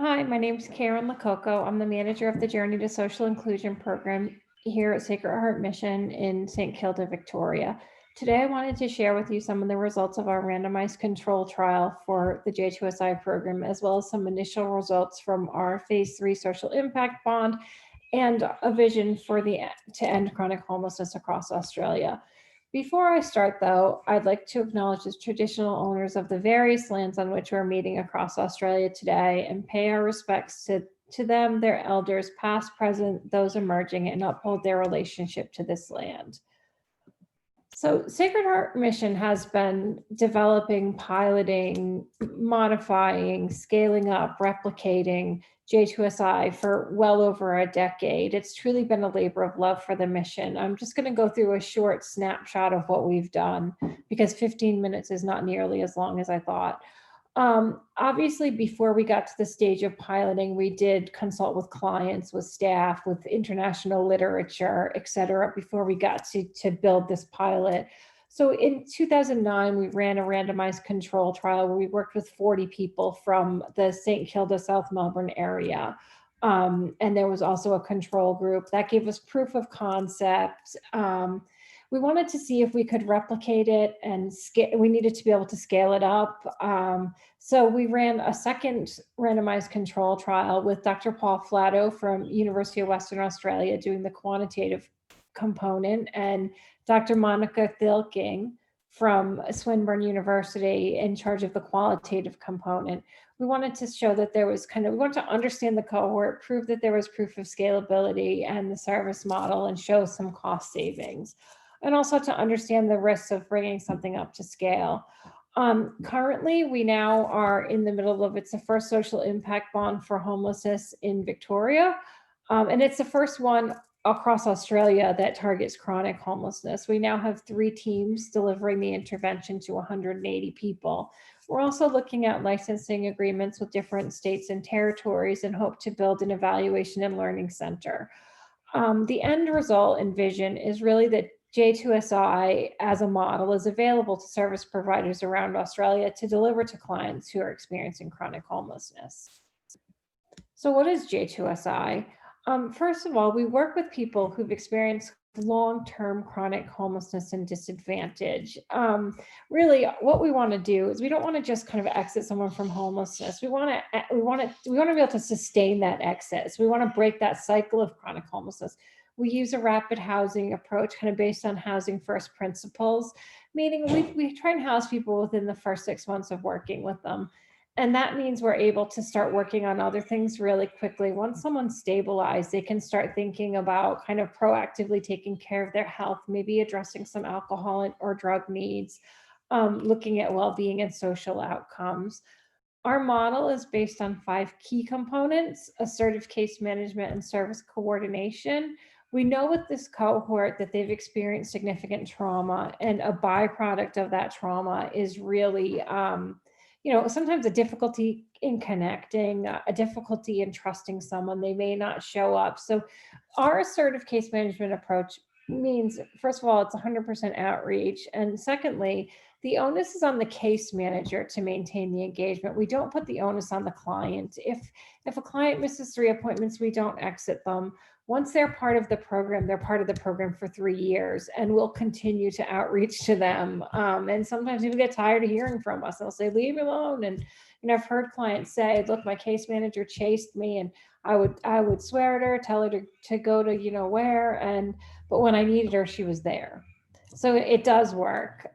Hi, my name is Karen Lococo. I'm the manager of the Journey to Social Inclusion program here at Sacred Heart Mission in St. Kilda, Victoria. Today, I wanted to share with you some of the results of our randomized control trial for the J2SI program, as well as some initial results from our phase 3 social impact bond and a vision for the to end chronic homelessness across Australia. Before I start, though, I'd like to acknowledge the traditional owners of the various lands on which we're meeting across Australia today and pay our respects to them, their elders, past, present, those emerging, and uphold their relationship to this land. So, Sacred Heart Mission has been developing, piloting, modifying, scaling up, replicating J2SI for well over a decade. It's truly been a labor of love for the mission. I'm just going to go through a short snapshot of what we've done because 15 minutes is not nearly as long as I thought. Obviously, before we got to the stage of piloting, we did consult with clients, with staff, with international literature, et cetera, before we got to build this pilot. So in 2009, we ran a randomized control trial where we worked with 40 people from the St. Kilda, South Melbourne area. And there was also a control group that gave us proof of concept. We wanted to see if we could replicate it and we needed to be able to scale it up. So we ran a second randomized control trial with Dr. Paul Flatto from University of Western Australia doing the quantitative component and Dr. Monica Thilking from Swinburne University in charge of the qualitative component. We wanted to show that there was we wanted to understand the cohort, prove that there was proof of scalability and the service model and show some cost savings, and also to understand the risks of bringing something up to scale. Currently, we now are in the middle of it's the first social impact bond for homelessness in Victoria. And it's the first one across Australia that targets chronic homelessness. We now have 3 teams delivering the intervention to 180 people. We're also looking at licensing agreements with different states and territories and hope to build an evaluation and learning center. The end result and vision is really that J2SI as a model is available to service providers around Australia to deliver to clients who are experiencing chronic homelessness. So, what is J2SI? First of all, we work with people who've experienced long-term chronic homelessness and disadvantage. Really, what we want to do is we don't want to just kind of exit someone from homelessness. We want to be able to sustain that exit. So we want to break that cycle of chronic homelessness. We use a rapid housing approach, kind of based on housing first principles, meaning we try and house people within the first 6 months of working with them. And that means we're able to start working on other things really quickly. Once someone's stabilized, they can start thinking about kind of proactively taking care of their health, maybe addressing some alcohol or drug needs, looking at well-being and social outcomes. Our model is based on 5 key components: assertive case management and service coordination. We know with this cohort that they've experienced significant trauma, and a byproduct of that trauma is really sometimes a difficulty in connecting, a difficulty in trusting someone. They may not show up. So, our assertive case management approach means, first of all, it's 100% outreach. And secondly, the onus is on the case manager to maintain the engagement. We don't put the onus on the client. If a client misses 3 appointments, we don't exit them. Once they're part of the program, they're part of the program for 3 years, and we'll continue to outreach to them. And sometimes people get tired of hearing from us. They'll say, "Leave me alone." And I've heard clients say, "Look, my case manager chased me, and I would swear at her, tell her to go to where, but when I needed her, she was there." So it does work.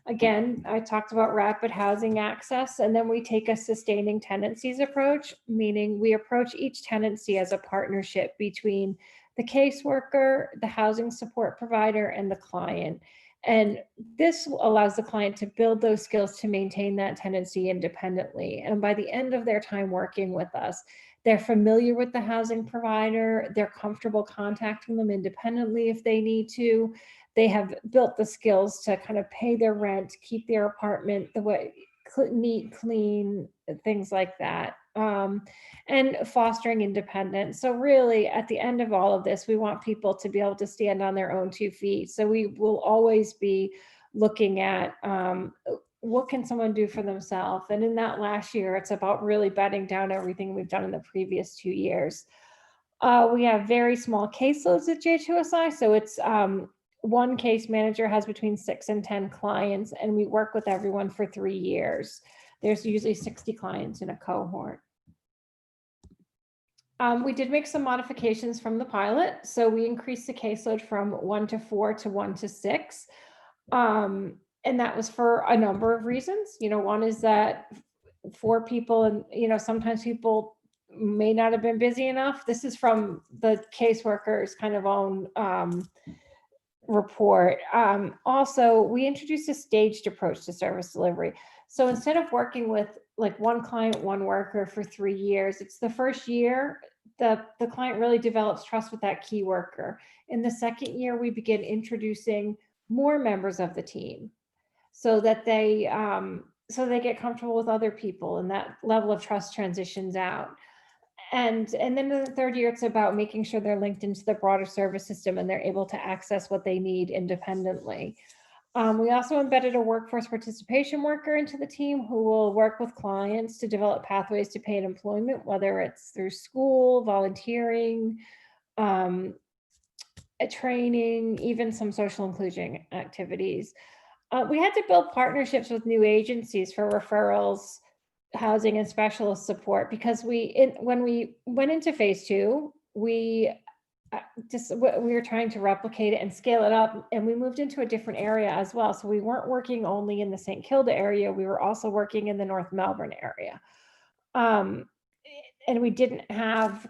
Again, I talked about rapid housing access, and then we take a sustaining tenancies approach, meaning we approach each tenancy as a partnership between the caseworker, the housing support provider, and the client. And this allows the client to build those skills to maintain that tenancy independently. And by the end of their time working with us, they're familiar with the housing provider, they're comfortable contacting them independently if they need to. They have built the skills to kind of pay their rent, keep their apartment the way neat, clean, things like that, and fostering independence. So really, at the end of all of this, we want people to be able to stand on their own 2 feet. So we will always be looking at what can someone do for themselves? And in that last year, it's about really bedding down everything we've done in the previous 2 years. We have very small caseloads at J2SI, so it's one case manager has between 6 and 10 clients, and we work with everyone for 3 years. There's usually 60 clients in a cohort. We did make some modifications from the pilot. So we increased the caseload from 1 to 4 to 1 to 6. And that was for a number of reasons. One is that 4 people, and sometimes people may not have been busy enough. This is from the caseworker's kind of own report. Also, we introduced a staged approach to service delivery. So instead of working with like one client, one worker for 3 years, it's the first year the client really develops trust with that key worker. In the second year, we begin introducing more members of the team so that they get comfortable with other people, and that level of trust transitions out. And then in the third year, it's about making sure they're linked into the broader service system and they're able to access what they need independently. We also embedded a workforce participation worker into the team who will work with clients to develop pathways to paid employment, whether it's through school, volunteering, training, even some social inclusion activities. We had to build partnerships with new agencies for referrals, housing, and specialist support, because when we went into phase 2, we were trying to replicate it and scale it up, and we moved into a different area as well. So we weren't working only in the St. Kilda area, we were also working in the North Melbourne area. And we didn't have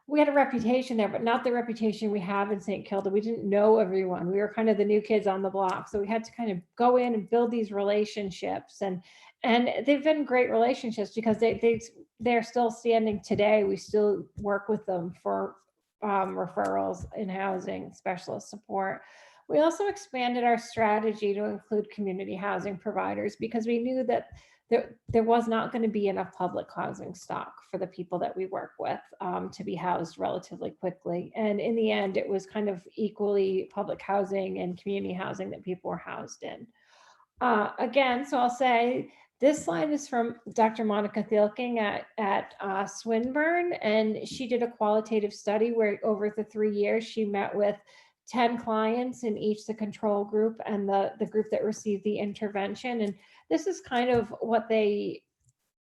we had a reputation there, but not the reputation we have in St. Kilda. We didn't know everyone. We were kind of the new kids on the block. So we had to kind of go in and build these relationships, and they've been great relationships because they're still standing today. We still work with them for referrals in housing, specialist support. We also expanded our strategy to include community housing providers because we knew that there was not going to be enough public housing stock for the people that we work with to be housed relatively quickly. And in the end, it was kind of equally public housing and community housing that people were housed in. Again, so I'll say this slide is from Dr. Monica Thielking at Swinburne, and she did a qualitative study where over the 3 years, she met with 10 clients in each the control group and the group that received the intervention. And this is kind of what they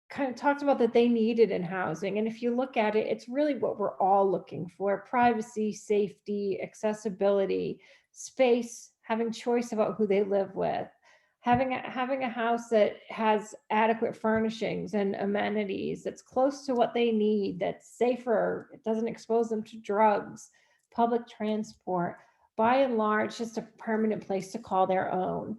kind of talked about that they needed in housing. And if you look at it, it's really what we're all looking for: privacy, safety, accessibility, space, having choice about who they live with, having a house that has adequate furnishings and amenities, that's close to what they need, that's safer, it doesn't expose them to drugs, public transport, by and large, just a permanent place to call their own.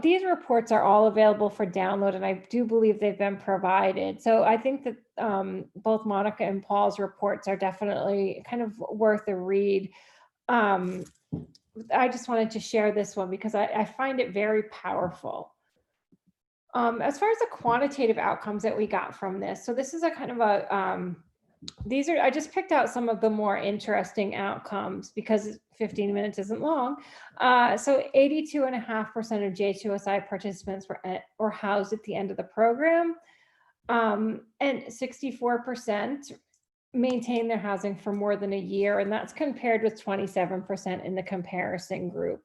These reports are all available for download, and I do believe they've been provided. So I think that both Monica and Paul's reports are definitely kind of worth a read. I just wanted to share this one because I find it very powerful. As far as the quantitative outcomes that we got from this, so this is a kind of a, I just picked out some of the more interesting outcomes because 15 minutes isn't long. So 82.5% of J2SI participants were housed at the end of the program, and 64% maintain their housing for more than a year, and that's compared with 27% in the comparison group.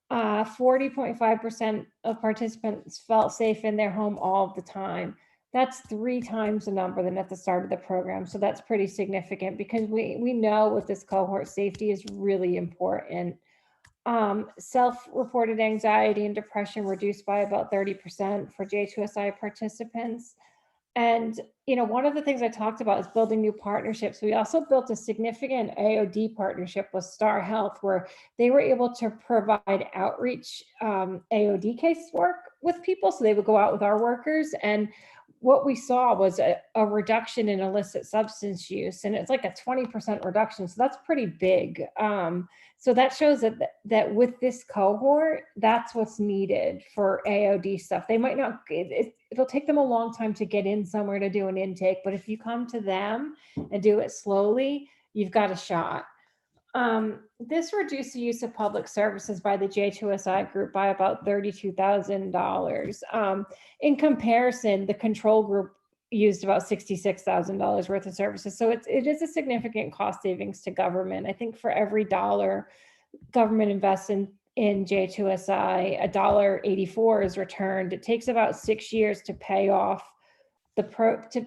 40.5% of participants felt safe in their home all the time. That's 3 times the number than at the start of the program. So that's pretty significant because we know with this cohort, safety is really important. Self-reported anxiety and depression reduced by about 30% for J2SI participants. And, one of the things I talked about is building new partnerships. We also built a significant AOD partnership with Star Health, where they were able to provide outreach AOD casework with people. So they would go out with our workers. And what we saw was a reduction in illicit substance use. And it's like a 20% reduction. So that's pretty big. So that shows that with this cohort, that's what's needed for AOD stuff. They might not, it'll take them a long time to get in somewhere to do an intake, but if you come to them and do it slowly, you've got a shot. This reduced the use of public services by the J2SI group by about $32,000. In comparison, the control group used about $66,000 worth of services. So it is a significant cost savings to government. I think for every dollar government invests in J2SI, $1.84 is returned. It takes about 6 years to pay off to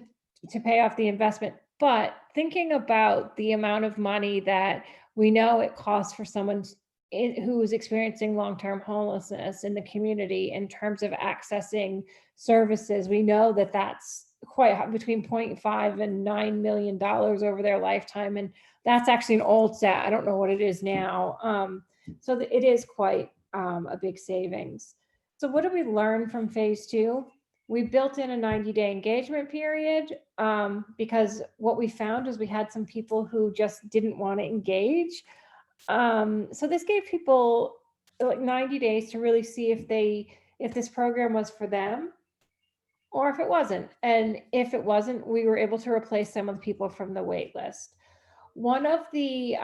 pay off the investment. But thinking about the amount of money that we know it costs for someone who is experiencing long-term homelessness in the community in terms of accessing services, we know that that's quite high, between 0.5 and $9 million over their lifetime. And that's actually an old stat. I don't know what it is now. So it is quite a big savings. So what did we learn from phase 2? We built in a 90-day engagement period because what we found is we had some people who just didn't want to engage. So this gave people like 90 days to really see if this program was for them or if it wasn't. And if it wasn't, we were able to replace some of the people from the wait list. One of the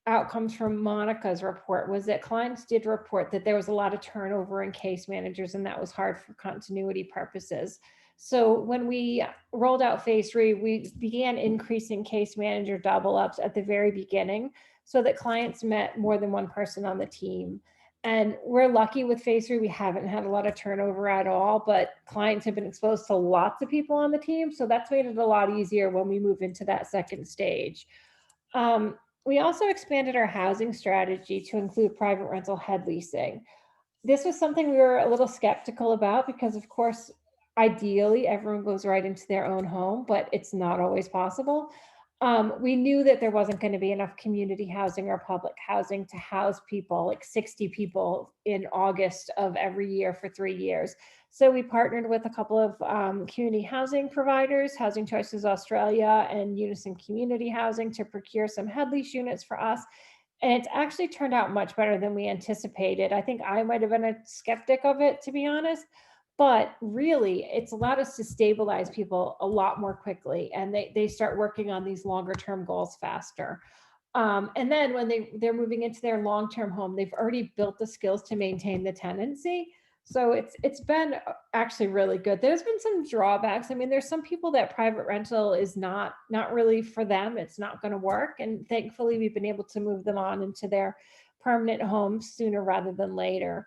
outcomes from Monica's report was that clients did report that there was a lot of turnover in case managers, and that was hard for continuity purposes. So when we rolled out phase 3, we began increasing case manager double ups at the very beginning so that clients met more than one person on the team. And we're lucky with phase 3, we haven't had a lot of turnover at all, but clients have been exposed to lots of people on the team. So that's made it a lot easier when we move into that second stage. We also expanded our housing strategy to include private rental head leasing. This was something we were a little skeptical about because, of course, ideally everyone goes right into their own home, but it's not always possible. We knew that there wasn't going to be enough community housing or public housing to house people, like 60 people in August of every year for 3 years. So we partnered with a couple of community housing providers, Housing Choices Australia and Unison Community Housing, to procure some head lease units for us. And it's actually turned out much better than we anticipated. I think I might have been a skeptic of it, to be honest. But really, it's allowed us to stabilize people a lot more quickly, and they start working on these longer term goals faster. And then when they're moving into their long-term home, they've already built the skills to maintain the tenancy. So it's been actually really good. There's been some drawbacks. I mean, there's some people that private rental is not really for them. It's not going to work. And thankfully, we've been able to move them on into their permanent homes sooner rather than later.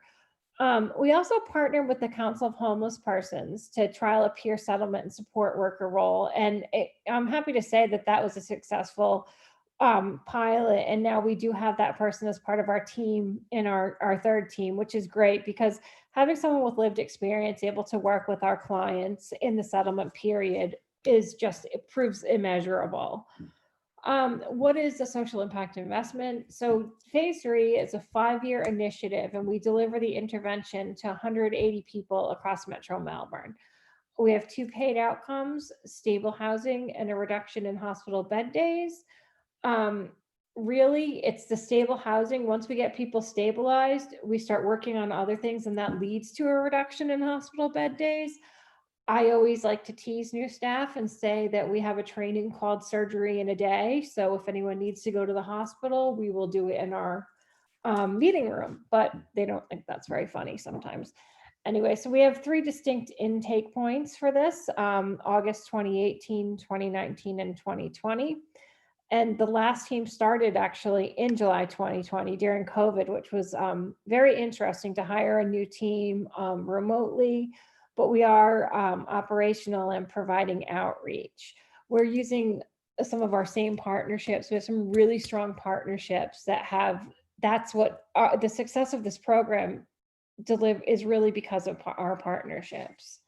We also partnered with the Council of Homeless Persons to trial a peer settlement and support worker role. And I'm happy to say that that was a successful pilot. And now we do have that person as part of our team in our third team, which is great because having someone with lived experience able to work with our clients in the settlement period is just, it proves immeasurable. What is a social impact investment? So phase 3 is a 5-year initiative, and we deliver the intervention to 180 people across Metro Melbourne. We have 2 paid outcomes: stable housing and a reduction in hospital bed days. Really, it's the stable housing. Once we get people stabilized, we start working on other things, and that leads to a reduction in hospital bed days. I always like to tease new staff and say that we have a training called Surgery in a Day. So if anyone needs to go to the hospital, we will do it in our meeting room, but they don't think that's very funny sometimes. Anyway, so we have 3 distinct intake points for this: August 2018, 2019, and 2020. And the last team started actually in July 2020 during COVID, which was very interesting to hire a new team remotely. But we are operational and providing outreach. We're using some of our same partnerships. We have some really strong partnerships that's what the success of this program is really because of our partnerships.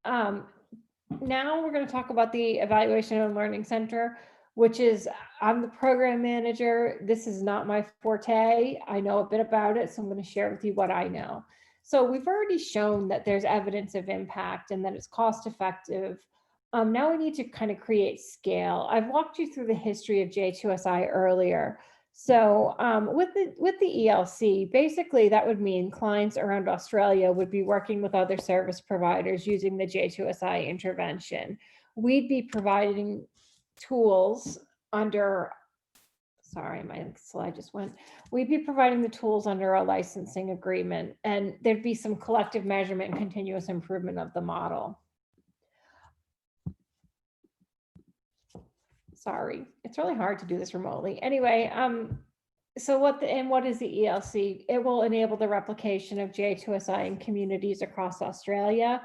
Now we're going to talk about the Evaluation and Learning Center, which is, I'm the program manager. This is not my forte. I know a bit about it, so I'm going to share with you what I know. So we've already shown that there's evidence of impact and that it's cost effective. Now we need to kind of create scale. I've walked you through the history of J2SI earlier. So with the ELC, basically that would mean clients around Australia would be working with other service providers using the J2SI intervention. We'd be providing tools under, sorry, my slide just went. We'd be providing the tools under a licensing agreement, and there'd be some collective measurement and continuous improvement of the model. Sorry, it's really hard to do this remotely. Anyway, so what is the ELC? It will enable the replication of J2SI in communities across Australia.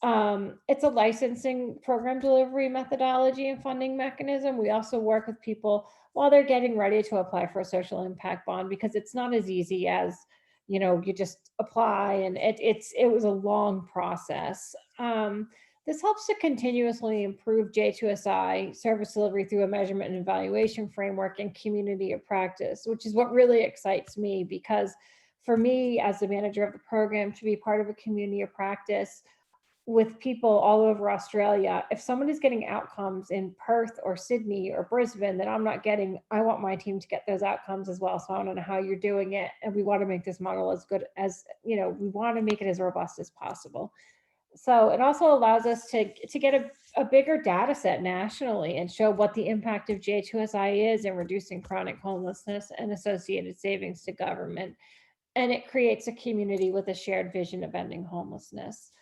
It's a licensing program delivery methodology and funding mechanism. We also work with people while they're getting ready to apply for a social impact bond, because it's not as easy as, you just apply, and it was a long process. This helps to continuously improve J2SI service delivery through a measurement and evaluation framework and community of practice, which is what really excites me, because for me as the manager of the program, to be part of a community of practice with people all over Australia, if someone is getting outcomes in Perth or Sydney or Brisbane that I'm not getting, I want my team to get those outcomes as well. So I don't know how you're doing it. And we want to make this model as good as, we want to make it as robust as possible. So it also allows us to get a bigger data set nationally and show what the impact of J2SI is in reducing chronic homelessness and associated savings to government. And it creates a community with a shared vision of ending homelessness.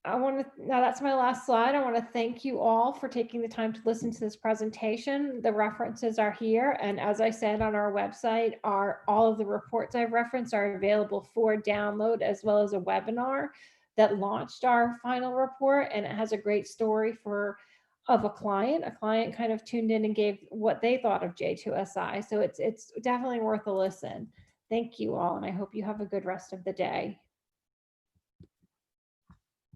Now that's my last slide. I want to thank you all for taking the time to listen to this presentation. The references are here. And as I said, on our website all of the reports I've referenced are available for download, as well as a webinar that launched our final report. And it has a great story of a client. A client kind of tuned in and gave what they thought of J2SI. So it's definitely worth a listen. Thank you all. And I hope you have a good rest of the day.